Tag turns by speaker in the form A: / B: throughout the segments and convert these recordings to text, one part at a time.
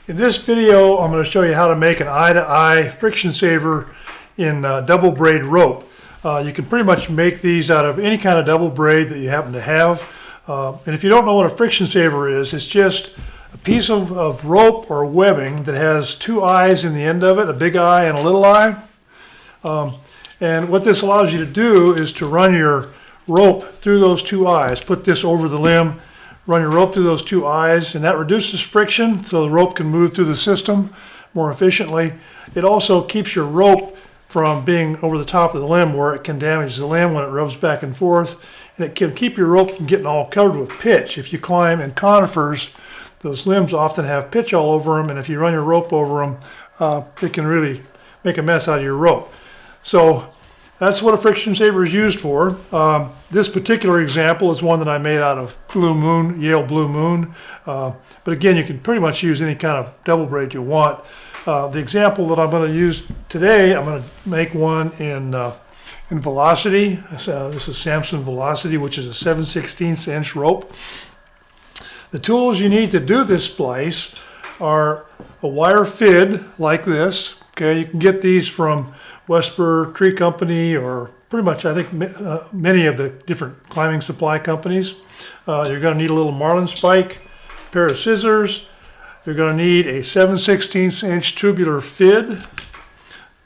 A: In this video, I'm going to show you how to make an eye-to-eye friction saver in double braid rope. You can pretty much make these out of any kind of double braid that you happen to have. And if you don't know what a friction saver is, it's just a piece of rope or webbing that has two eyes in the end of it, a big eye and a little eye. And what this allows you to do is to run your rope through those two eyes. Put this over the limb, run your rope through those two eyes, and that reduces friction so the rope can move through the system more efficiently. It also keeps your rope from being over the top of the limb where it can damage the limb when it rubs back and forth. And it can keep your rope from getting all covered with pitch. If you climb in conifers, those limbs often have pitch all over them, and if you run your rope over them, it can really make a mess out of your rope. So that's what a friction saver is used for. This particular example is one that I made out of Blue Moon, Yale Blue Moon. But again, you can pretty much use any kind of double braid you want. The example that I'm going to use today, I'm going to make one in Velocity. This is Samson Velocity, which is a 7/16 inch rope. The tools you need to do this splice are a wire fid like this. Okay, you can get these from Wesper Tree Company, or pretty much I think many of the different climbing supply companies. You're going to need a little marlin spike, a pair of scissors. You're going to need a 7/16 inch tubular fid.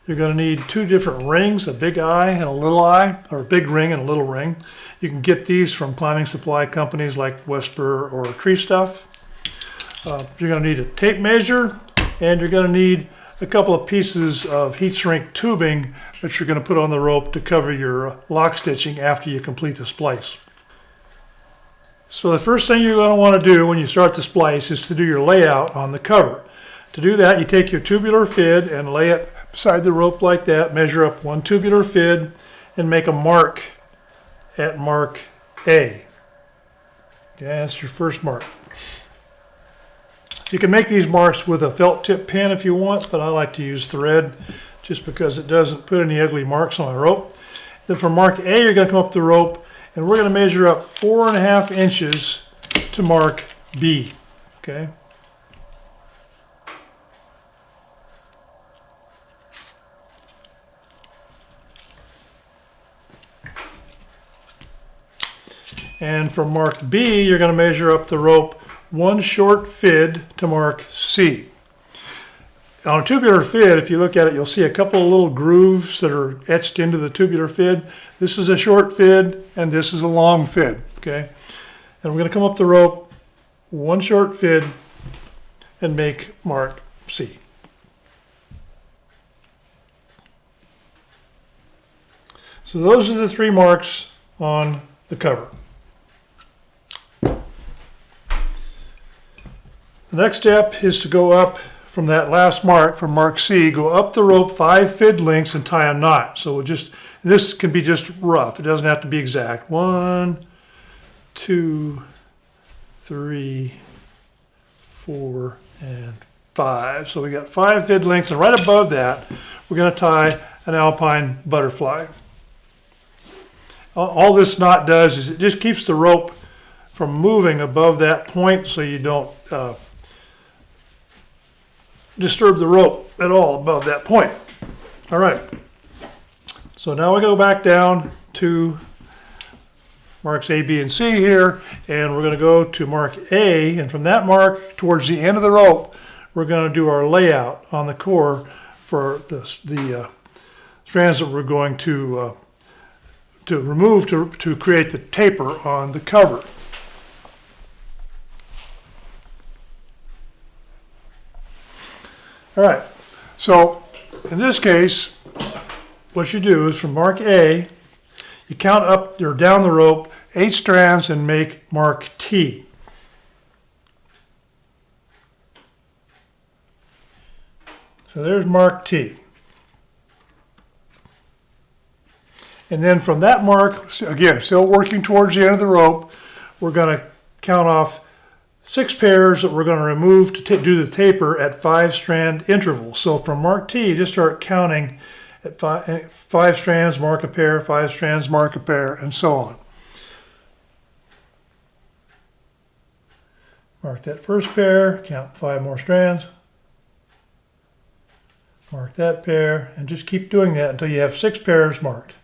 A: You're going to need two different rings, a big eye and a little eye, or a big ring and a little ring. You can get these from climbing supply companies like Wesper or Tree Stuff. You're going to need a tape measure, and you're going to need a couple of pieces of heat shrink tubing that you're going to put on the rope to cover your lock stitching after you complete the splice. So the first thing you're going to want to do when you start the splice is to do your layout on the cover. To do that, you take your tubular fid and lay it beside the rope like that, measure up one tubular fid and make a mark at mark A. Okay, that's your first mark. You can make these marks with a felt tip pen if you want, but I like to use thread just because it doesn't put any ugly marks on the rope. Then for mark A, you're going to come up the rope and we're going to measure up 4.5 inches to mark B. Okay. And from mark B, you're going to measure up the rope one short fid to mark C. On a tubular fid, if you look at it, you'll see a couple of little grooves that are etched into the tubular fid. This is a short fid, and this is a long fid, okay? And we're going to come up the rope, one short fid, and make mark C. So those are the three marks on the cover. The next step is to go up from that last mark, from mark C, go up the rope 5 fid lengths and tie a knot. So this can be just rough. It doesn't have to be exact. 1, 2, 3, 4, and 5. So we got 5 fid lengths, and right above that, we're going to tie an alpine butterfly. All this knot does is it just keeps the rope from moving above that point, so you don't disturb the rope at all above that point. All right, so now we go back down to marks A, B, and C here, and we're going to go to mark A, and from that mark towards the end of the rope, we're going to do our layout on the core for the strands that we're going to remove to create the taper on the cover. All right, so in this case, what you do is from mark A, you count up or down the rope 8 strands and make mark T. So there's mark T. And then from that mark, again, still working towards the end of the rope, we're going to count off 6 pairs that we're going to remove to do the taper at 5 strand intervals. So from mark T, just start counting at 5 strands, mark a pair, 5 strands, mark a pair, and so on. Mark that first pair, count 5 more strands, Mark that pair, and just keep doing that until you have 6 pairs marked.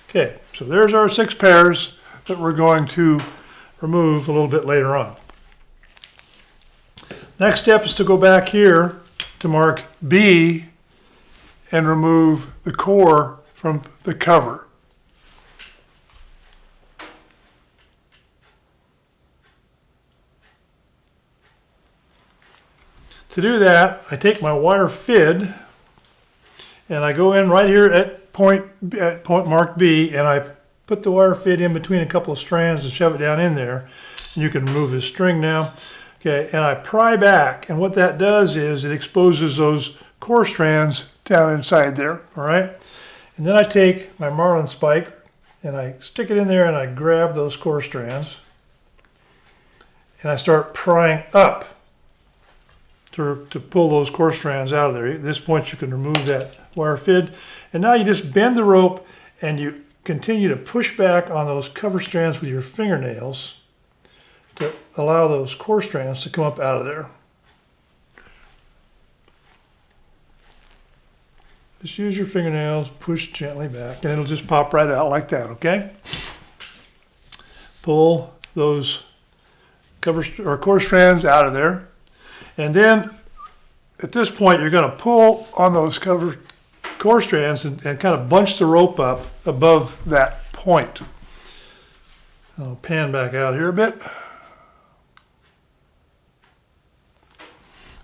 A: Okay, so there's our 6 pairs that we're going to remove a little bit later on. Next step is to go back here to mark B and remove the core from the cover. To do that, I take my wire fid and I go in right here at point marked B, and I put the wire fid in between a couple of strands and shove it down in there. And you can remove this string now. Okay, and I pry back, and what that does is it exposes those core strands down inside there, all right? And then I take my marlin spike and I stick it in there and I grab those core strands and I start prying up to pull those core strands out of there. At this point you can remove that wire fid, and now you just bend the rope and you continue to push back on those cover strands with your fingernails to allow those core strands to come up out of there. Just use your fingernails, push gently back, and it'll just pop right out like that, okay? Pull those core strands out of there. And then at this point, you're going to pull on those core strands and kind of bunch the rope up above that point. I'll pan back out here a bit.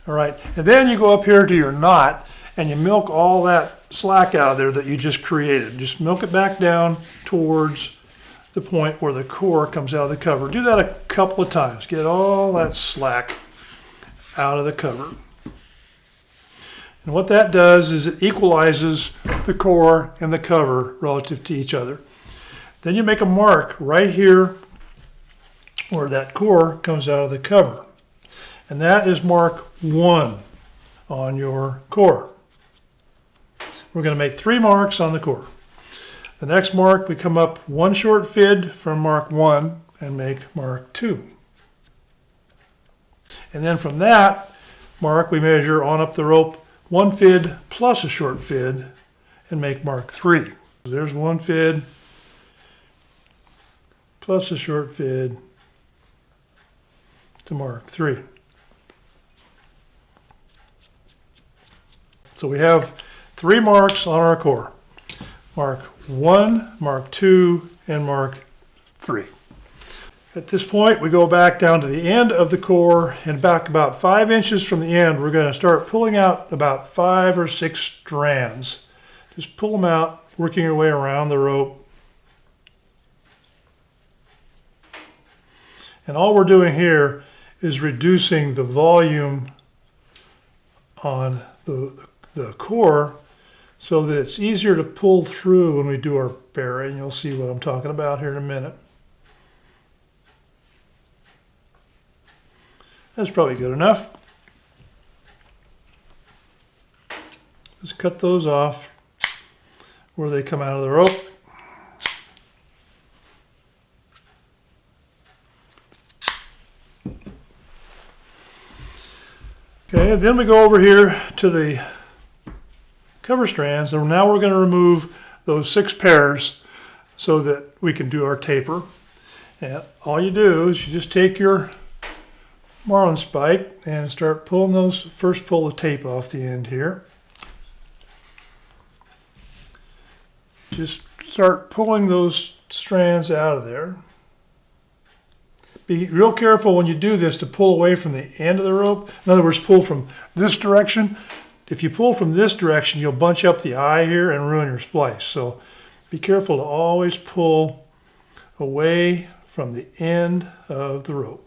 A: All right, and then you go up here to your knot and you milk all that slack out of there that you just created. Just milk it back down towards the point where the core comes out of the cover. Do that a couple of times. Get all that slack out of the cover. And what that does is it equalizes the core and the cover relative to each other. Then you make a mark right here where that core comes out of the cover. And that is mark 1 on your core. We're going to make 3 marks on the core. The next mark, we come up 1 short fid from mark 1 and make mark 2. And then from that mark, we measure on up the rope 1 fid plus a short fid and make mark 3. So there's 1 fid plus a short fid to mark 3. So we have 3 marks on our core. Mark 1, mark 2, and mark 3. At this point, we go back down to the end of the core, and back about 5 inches from the end, we're going to start pulling out about 5 or 6 strands. Just pull them out, working your way around the rope. And all we're doing here is reducing the volume on the core so that it's easier to pull through when we do our bury, and you'll see what I'm talking about here in a minute. That's probably good enough. Just cut those off where they come out of the rope. Okay, then we go over here to the cover strands, and now we're going to remove those 6 pairs so that we can do our taper. And all you do is you just take your marlin spike and start pulling those, first pull the tape off the end here. Just start pulling those strands out of there. Be real careful when you do this to pull away from the end of the rope. In other words, pull from this direction. If you pull from this direction, you'll bunch up the eye here and ruin your splice. So be careful to always pull away from the end of the rope.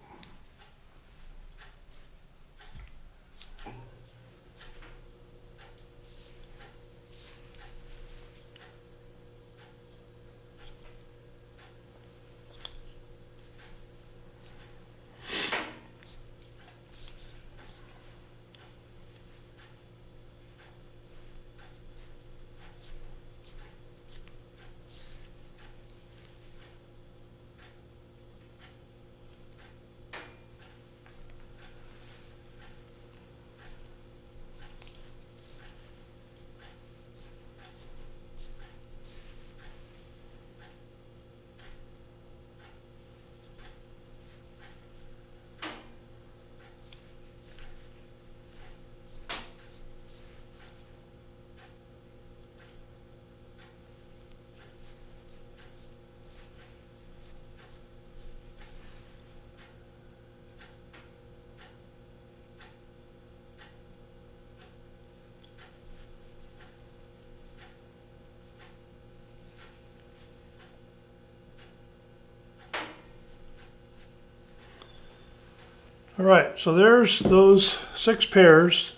A: All right, so there's those 6 pairs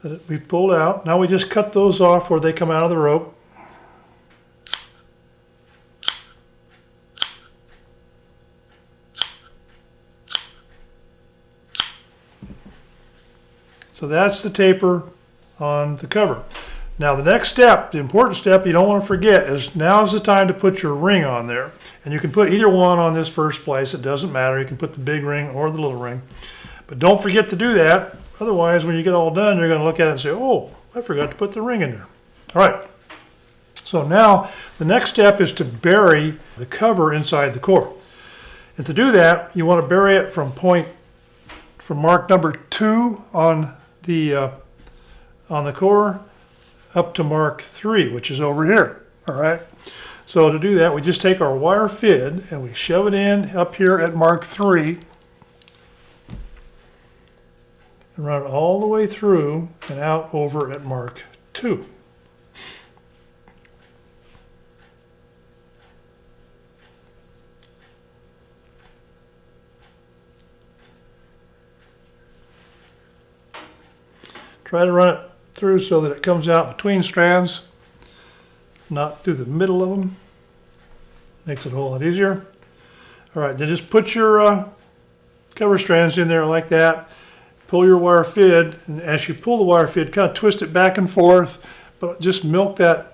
A: that we've pulled out. Now we just cut those off where they come out of the rope. So that's the taper on the cover. Now the next step, the important step you don't want to forget, is now is the time to put your ring on there. And you can put either one on this first splice, it doesn't matter. You can put the big ring or the little ring. But don't forget to do that. Otherwise, when you get all done, you're going to look at it and say, oh, I forgot to put the ring in there. All right. So now the next step is to bury the cover inside the core. And to do that, you want to bury it from mark number 2 on the core up to mark 3, which is over here. All right. So to do that, we just take our wire fid and we shove it in up here at mark 3 and run it all the way through and out over at mark 2. Try to run it through so that it comes out between strands, not through the middle of them. Makes it a whole lot easier. All right, then just put your cover strands in there like that. Pull your wire fid, and as you pull the wire fid, kind of twist it back and forth, but just milk the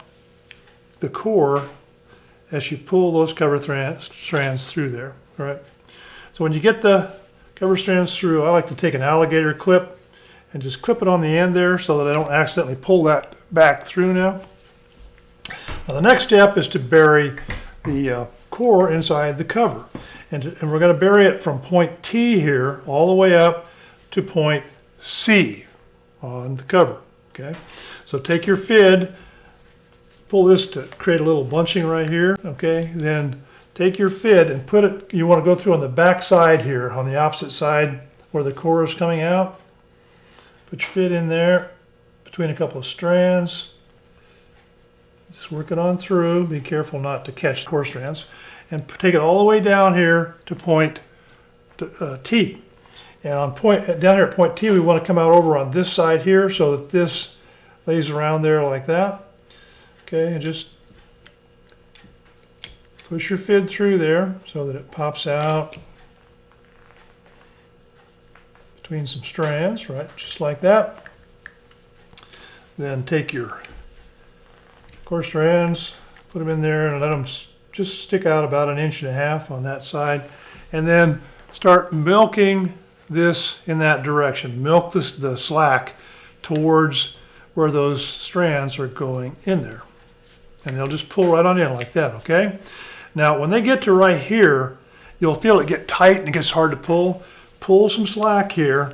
A: core as you pull those cover strands through there. All right. So when you get the cover strands through, I like to take an alligator clip and just clip it on the end there so that I don't accidentally pull that back through now. Now the next step is to bury the core inside the cover. And we're going to bury it from point T here all the way up to point C on the cover. Okay, so take your fid, pull this to create a little bunching right here. Okay, then take your fid and put it, you want to go through on the back side here, on the opposite side where the core is coming out. Put your fid in there between a couple of strands. Just work it on through. Be careful not to catch the core strands. And take it all the way down here to point T. And on down here at point T, we want to come out over on this side here so that this lays around there like that. Okay, and just push your fid through there so that it pops out between some strands, right, just like that. Then take your core strands, put them in there and let them just stick out about 1.5 inches on that side, and then start milking this in that direction. Milk the slack towards where those strands are going in there. And they'll just pull right on in like that, okay? Now, when they get to right here, you'll feel it get tight and it gets hard to pull. Pull some slack here,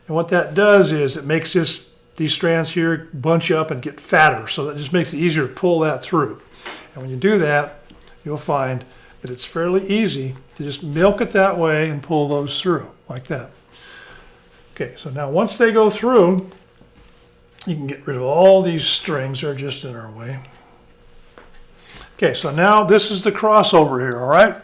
A: and what that does is it makes these strands here bunch up and get fatter, so that just makes it easier to pull that through. And when you do that, you'll find that it's fairly easy to just milk it that way and pull those through like that. Okay, so now once they go through, you can get rid of all these strings that are just in our way. Okay, so now this is the crossover here, all right?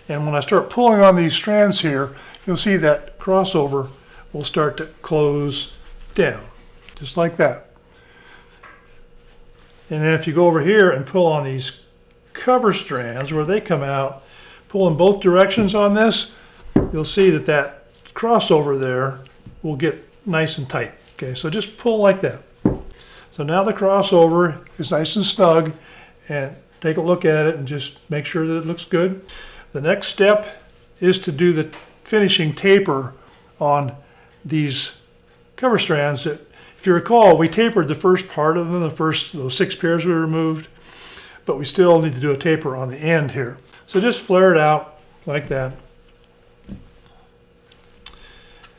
A: And when I start pulling on these strands here, you'll see that crossover will start to close down, just like that. And then if you go over here and pull on these cover strands where they come out, pull in both directions on this, you'll see that that crossover there will get nice and tight. Okay, so just pull like that. So now the crossover is nice and snug, and take a look at it and just make sure that it looks good. The next step is to do the finishing taper on these cover strands. That, if you recall, we tapered the first part of them, those 6 pairs we removed, but we still need to do a taper on the end here. So just flare it out like that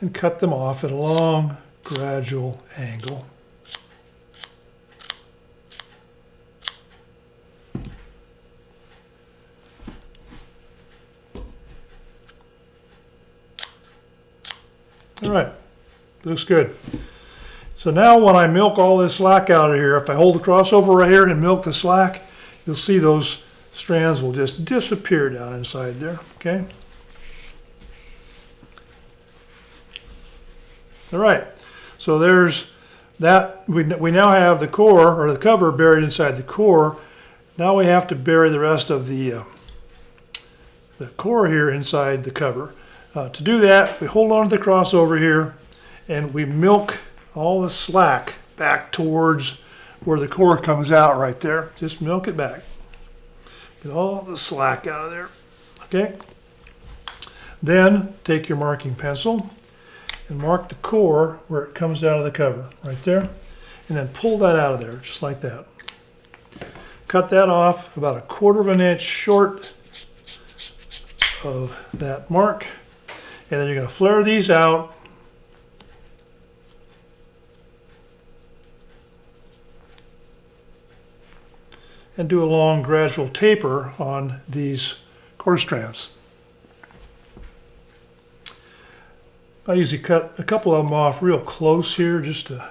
A: and cut them off at a long, gradual angle. All right, looks good. So now when I milk all this slack out of here, if I hold the crossover right here and milk the slack, you'll see those strands will just disappear down inside there, okay? All right, so there's that. We now have the core, or the cover, buried inside the core. Now we have to bury the rest of the core here inside the cover. To do that, we hold on to the crossover here and we milk all the slack back towards where the core comes out right there. Just milk it back. Get all the slack out of there. Okay? Then take your marking pencil and mark the core where it comes out of the cover, right there. And then pull that out of there, just like that. Cut that off about 1/4 inch short of that mark. And then you're going to flare these out. And do a long gradual taper on these core strands. I usually cut a couple of them off real close here just to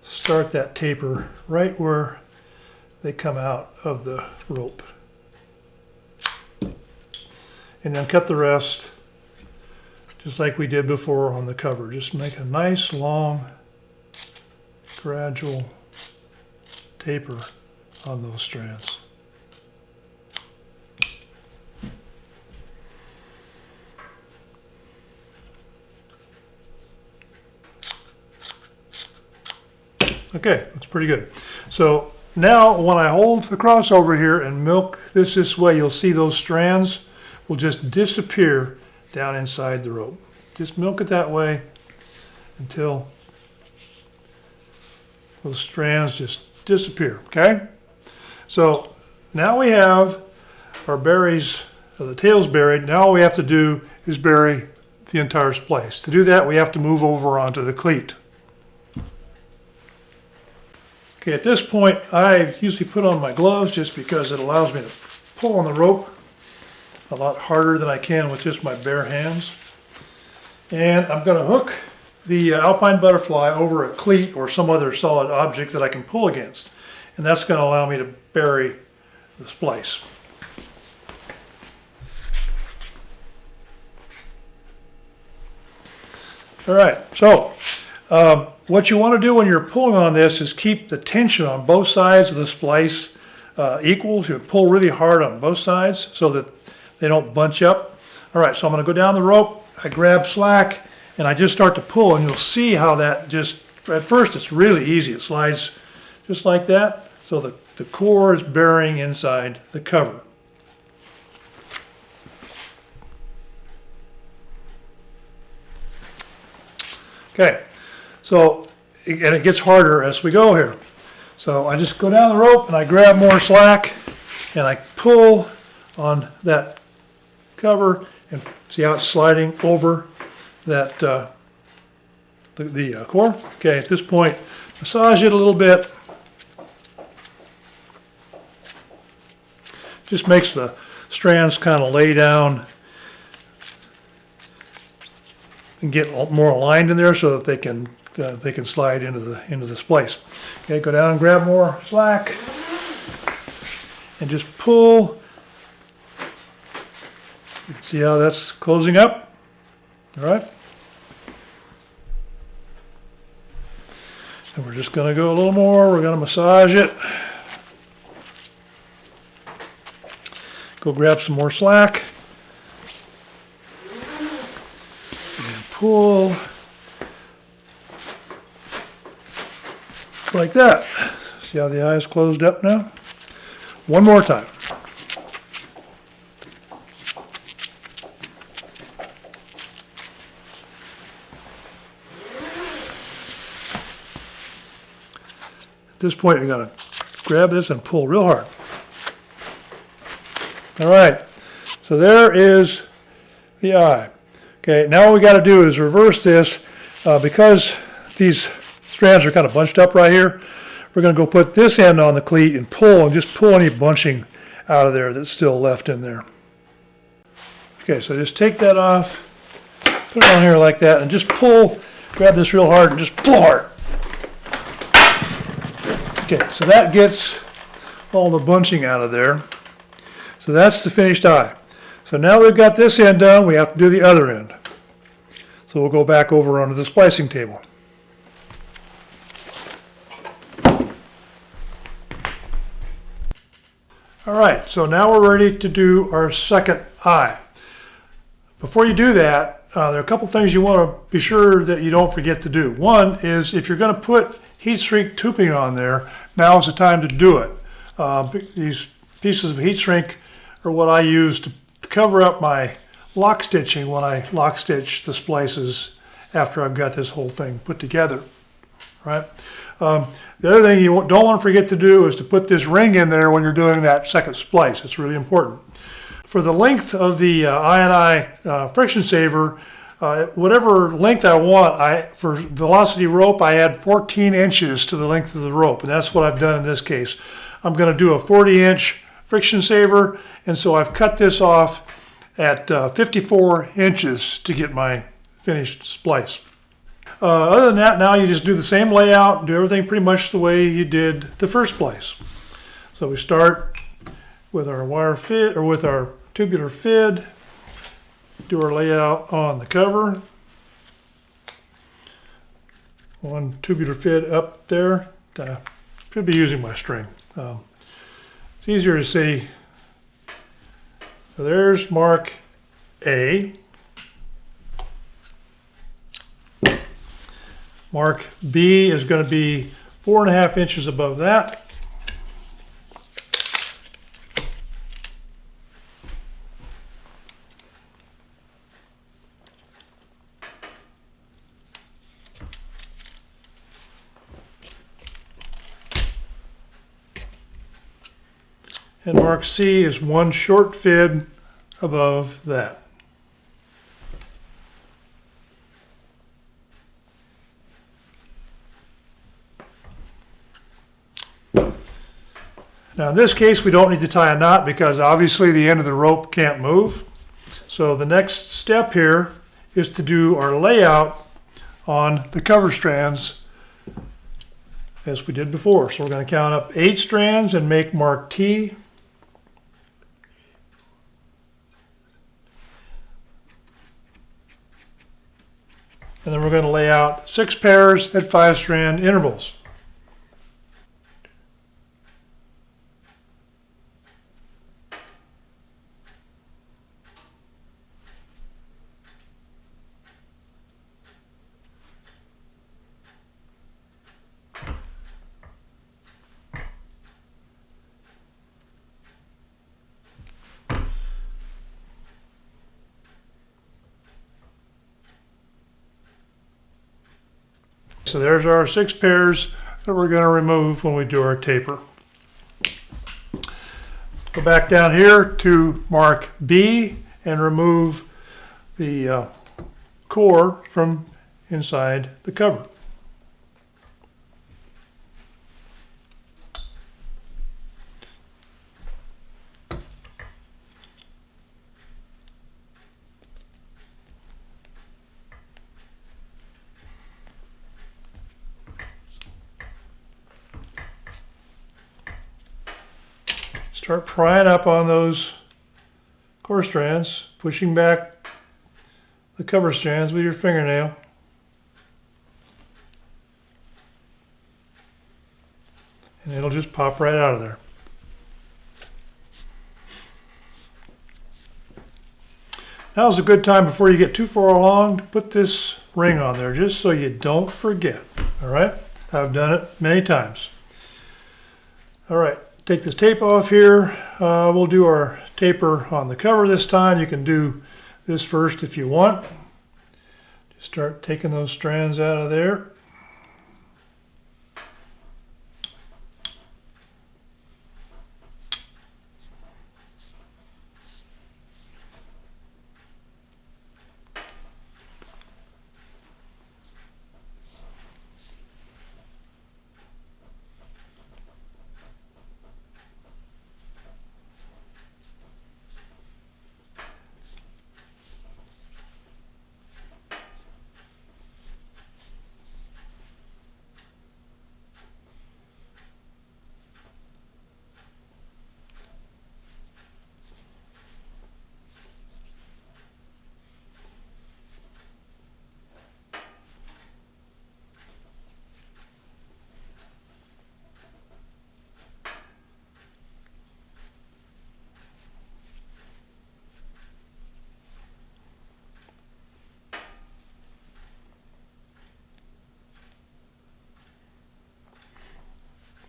A: start that taper right where they come out of the rope. And then cut the rest just like we did before on the cover. Just make a nice long gradual taper on those strands. Okay, that's pretty good. So now when I hold the crossover here and milk this way, you'll see those strands will just disappear down inside the rope. Just milk it that way until those strands just disappear, okay? So now we have our berries, the tails buried. Now all we have to do is bury the entire splice. To do that, we have to move over onto the cleat. Okay, at this point, I usually put on my gloves just because it allows me to pull on the rope a lot harder than I can with just my bare hands. And I'm going to hook the alpine butterfly over a cleat or some other solid object that I can pull against. And that's going to allow me to bury the splice. All right, so what you want to do when you're pulling on this is keep the tension on both sides of the splice equal. You pull really hard on both sides so that they don't bunch up. All right, so I'm going to go down the rope. I grab slack and I just start to pull, and you'll see how that just, at first it's really easy. It slides just like that. So the core is burying inside the cover. Okay, so, and it gets harder as we go here. So I just go down the rope and I grab more slack and I pull on that cover and see how it's sliding over that the core. Okay, at this point, massage it a little bit. Just makes the strands kind of lay down and get more aligned in there so that they can slide into the splice. Okay, go down and grab more slack and just pull. You can see how that's closing up. All right. And we're just going to go a little more. We're going to massage it. Go grab some more slack. And pull. Like that. See how the eye is closed up now? One more time. At this point, you're going to grab this and pull real hard. All right, so there is the eye. Okay, now what we got to do is reverse this because these strands are kind of bunched up right here. We're going to go put this end on the cleat and pull, and just pull any bunching out of there that's still left in there. Okay, so just take that off, put it on here like that, and just pull. Grab this real hard and just pull hard. Okay, so that gets all the bunching out of there. So that's the finished eye. So now we've got this end done, we have to do the other end. So we'll go back over onto the splicing table. All right, so now we're ready to do our second eye. Before you do that, there are a couple things you want to be sure that you don't forget to do. One is if you're going to put heat shrink tubing on there, now is the time to do it. These pieces of heat shrink are what I use to cover up my lock stitching when I lock stitch the splices after I've got this whole thing put together. Right? The other thing you don't want to forget to do is to put this ring in there when you're doing that second splice. It's really important. For the length of the I&I friction saver, whatever length I want, for Velocity rope, I add 14 inches to the length of the rope, and that's what I've done in this case. I'm going to do a 40-inch friction saver, and so I've cut this off at 54 inches to get my finished splice. Other than that, now you just do the same layout, do everything pretty much the way you did the first splice. So we start with our wire fit, or with our tubular fid, do our layout on the cover. One tubular fid up there. Should be using my string. It's easier to see. So there's mark A. Mark B is going to be 4.5 inches above that. And mark C is one short fid above that. Now in this case we don't need to tie a knot because obviously the end of the rope can't move. So the next step here is to do our layout on the cover strands as we did before. So we're going to count up 8 strands and make mark T. And then we're going to lay out 6 pairs at 5 strand intervals. So there's our 6 pairs that we're going to remove when we do our taper. Go back down here to mark B and remove the core from inside the cover. Start prying up on those core strands, pushing back the cover strands with your fingernail. And it'll just pop right out of there. Now's a good time before you get too far along to put this ring on there, just so you don't forget. All right? I've done it many times. All right. Take this tape off here. We'll do our taper on the cover this time. You can do this first if you want. Just start taking those strands out of there.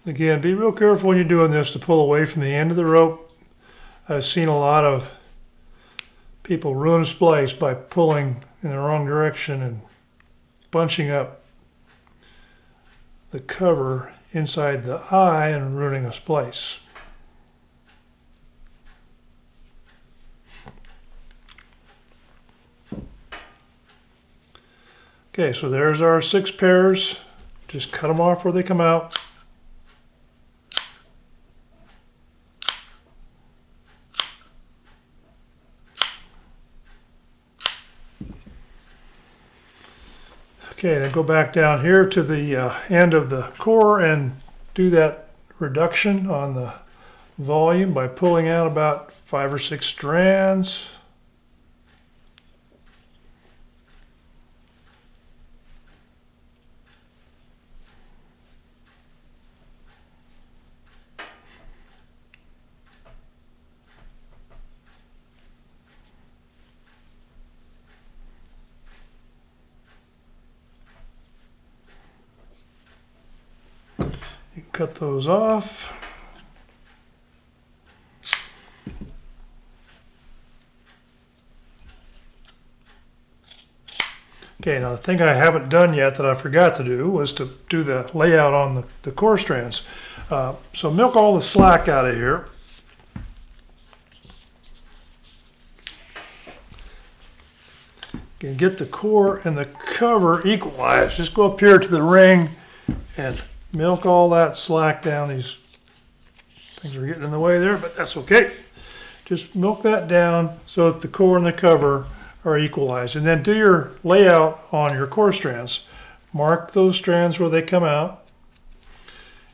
A: Again, be real careful when you're doing this to pull away from the end of the rope. I've seen a lot of people ruin a splice by pulling in the wrong direction and bunching up the cover inside the eye and ruining a splice. Okay, so there's our 6 pairs. Just cut them off where they come out. Okay, then go back down here to the end of the core and do that reduction on the volume by pulling out about 5 or 6 strands. You cut those off. Okay, now the thing I haven't done yet that I forgot to do was to do the layout on the core strands. So milk all the slack out of here. You can get the core and the cover equalized. Just go up here to the ring and milk all that slack down. These things are getting in the way there, but that's okay. Just milk that down so that the core and the cover are equalized. And then do your layout on your core strands. Mark those strands where they come out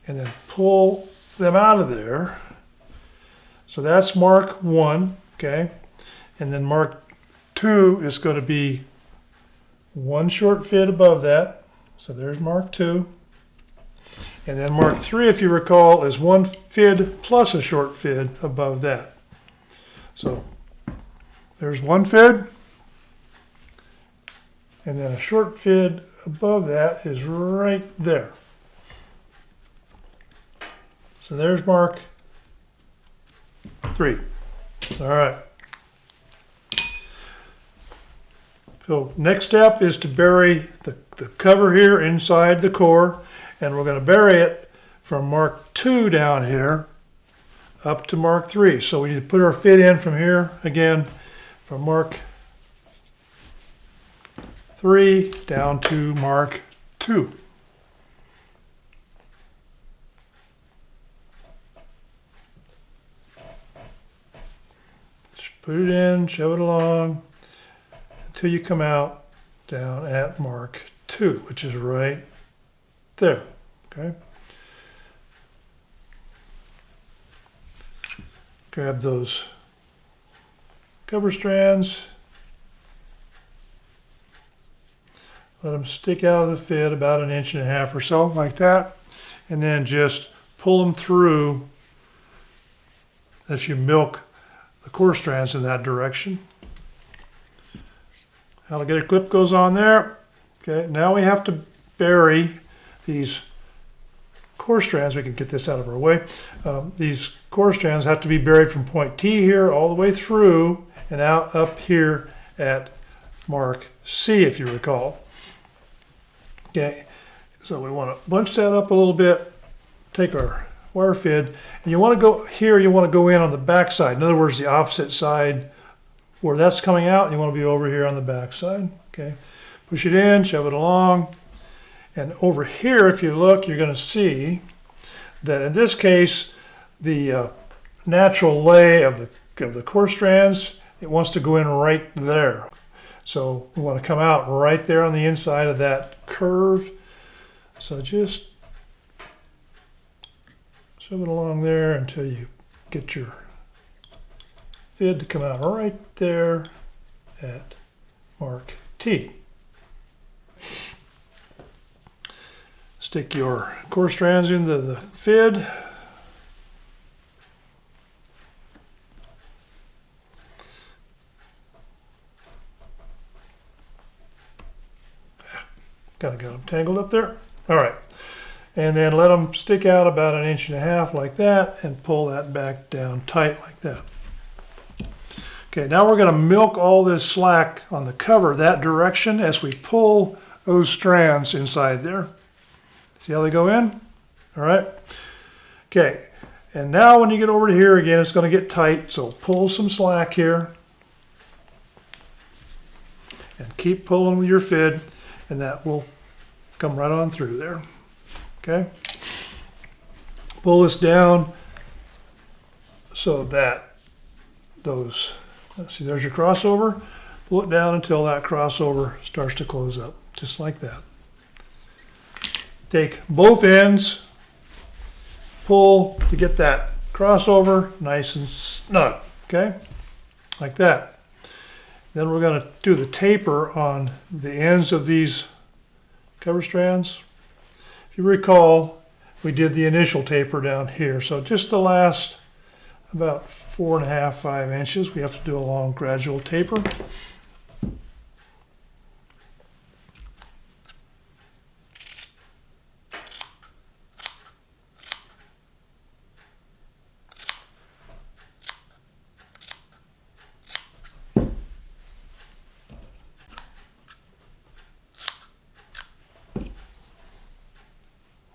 A: and then pull them out of there. So that's mark 1, okay? And then mark 2 is going to be 1 short fid above that. So there's mark 2. And then mark 3, if you recall, is 1 fid plus a short fid above that. So there's 1 fid, and then a short fid above that is right there. So there's mark 3. All right. So next step is to bury the cover here inside the core. And we're going to bury it from mark 2 down here up to mark 3. So we need to put our fid in from here again, from mark 3 down to mark 2. Just put it in, shove it along until you come out down at mark 2, which is right there. Okay. Grab those cover strands. Let them stick out of the fid about 1.5 inches or so, like that. And then just pull them through as you milk the core strands in that direction. Alligator clip goes on there. Okay, now we have to bury these core strands. We can get this out of our way. These core strands have to be buried from point T here all the way through and out up here at mark C, if you recall. Okay, so we want to bunch that up a little bit, take our wire fid, and you want to go here, you want to go in on the back side. In other words, the opposite side where that's coming out, you want to be over here on the back side. Okay, push it in, shove it along. And over here, if you look, you're going to see that in this case, the natural lay of the core strands, it wants to go in right there. So we want to come out right there on the inside of that curve. So just shove it along there until you get your fid to come out right there at mark T. Stick your core strands into the fid. Kind of got them tangled up there. All right. and then let them stick out about 1.5 inches like that, and pull that back down tight like that. Okay, now we're going to milk all this slack on the cover that direction as we pull those strands inside there. See how they go in? All right. Okay, and now when you get over to here again, it's going to get tight, so pull some slack here. And keep pulling with your fid, and that will come right on through there. Okay? Pull this down so that those, let's see, there's your crossover. Pull it down until that crossover starts to close up, just like that. Take both ends, pull to get that crossover nice and snug, okay? Like that. Then we're going to do the taper on the ends of these cover strands. If you recall, we did the initial taper down here, so just the last about 4.5, 5 inches, we have to do a long gradual taper.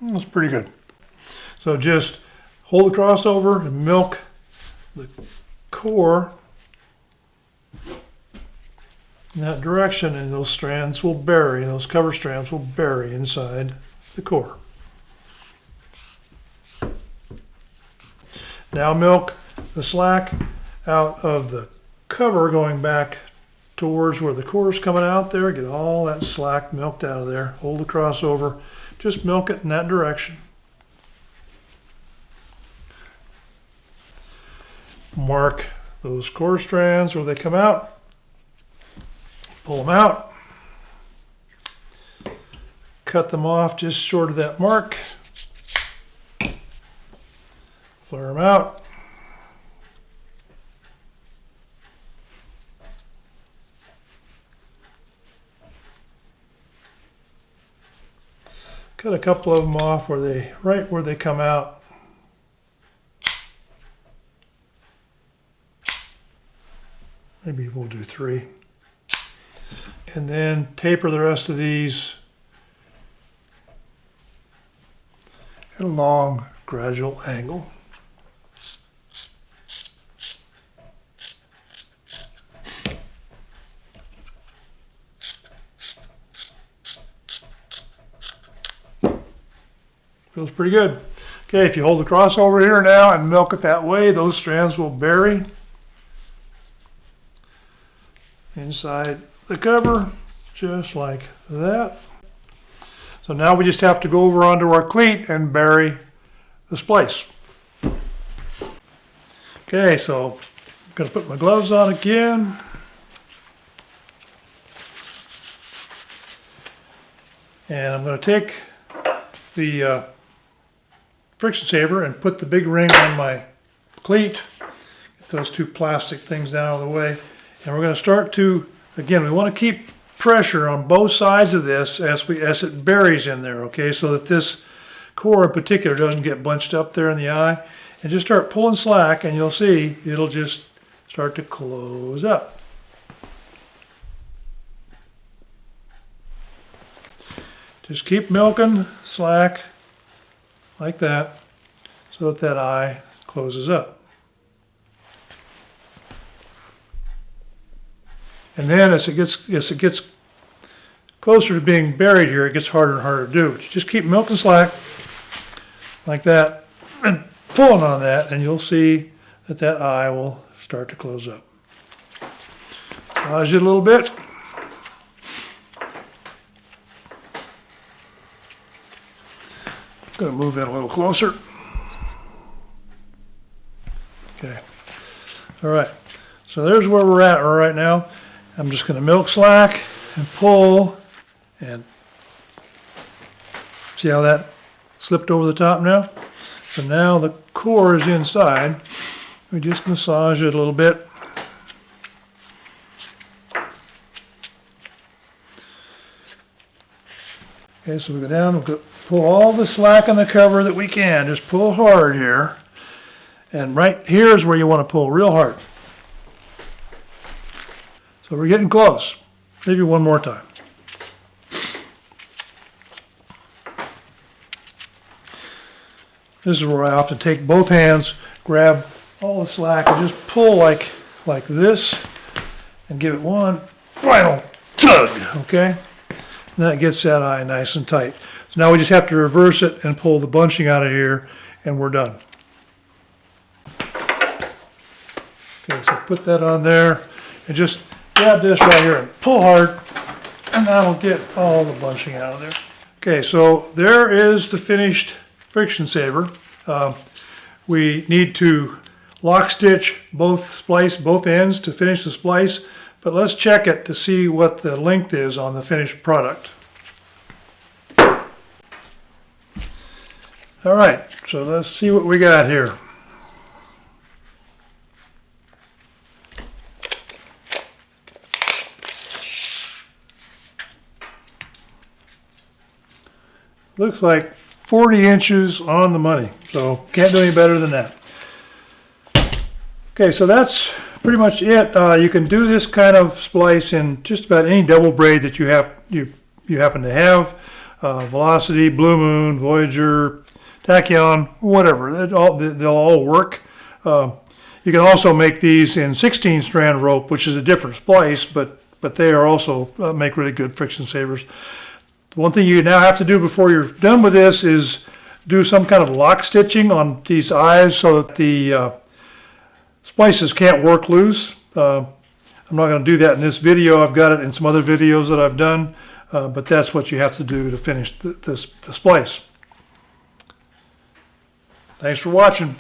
A: That's pretty good. So just hold the crossover and milk the core in that direction, and those strands will bury, those cover strands will bury inside the core. Now milk the slack out of the cover going back towards where the core is coming out there. Get all that slack milked out of there. Hold the crossover. Just milk it in that direction. Mark those core strands where they come out. Pull them out. Cut them off just short of that mark. Flare them out. Cut a couple of them off where they, right where they come out. Maybe we'll do 3. And then taper the rest of these at a long, gradual angle. Feels pretty good. Okay, if you hold the crossover here now and milk it that way, those strands will bury inside the cover, just like that. So now we just have to go over onto our cleat and bury the splice. Okay, so I'm going to put my gloves on again. And I'm going to take the friction saver and put the big ring on my cleat. Get those 2 plastic things down out of the way. And we're going to start to, again, we want to keep pressure on both sides of this as it buries in there, okay, so that this core in particular doesn't get bunched up there in the eye. And just start pulling slack, and you'll see it'll just start to close up. Just keep milking slack like that so that eye closes up. And then as it gets closer to being buried here, it gets harder and harder to do. But you just keep milking slack like that and pulling on that, and you'll see that eye will start to close up. Massage it a little bit. Going to move that a little closer. Okay. All right. So there's where we're at right now. I'm just going to milk slack and pull, and see how that slipped over the top now? So now the core is inside. We just massage it a little bit. Okay, so we go down, we'll pull all the slack on the cover that we can. Just pull hard here. And right here is where you want to pull real hard. So we're getting close. Maybe one more time. This is where I often take both hands, grab all the slack, and just pull like this, and give it one final tug, okay? And that gets that eye nice and tight. So now we just have to reverse it and pull the bunching out of here, and we're done. Okay, so put that on there, and just grab this right here and pull hard, and that'll get all the bunching out of there. Okay, so there is the finished friction saver. We need to lock stitch both ends to finish the splice, but let's check it to see what the length is on the finished product. All right, so let's see what we got here. Looks like 40 inches on the money, so can't do any better than that. Okay, so that's pretty much it. You can do this kind of splice in just about any double braid that you happen to have. Velocity, Blue Moon, Voyager, Tachyon, whatever. They'll all work. You can also make these in 16 strand rope, which is a different splice, but they are also make really good friction savers. One thing you now have to do before you're done with this is do some kind of lock stitching on these eyes so that the splices can't work loose. I'm not going to do that in this video. I've got it in some other videos that I've done, but that's what you have to do to finish the splice. Thanks for watching.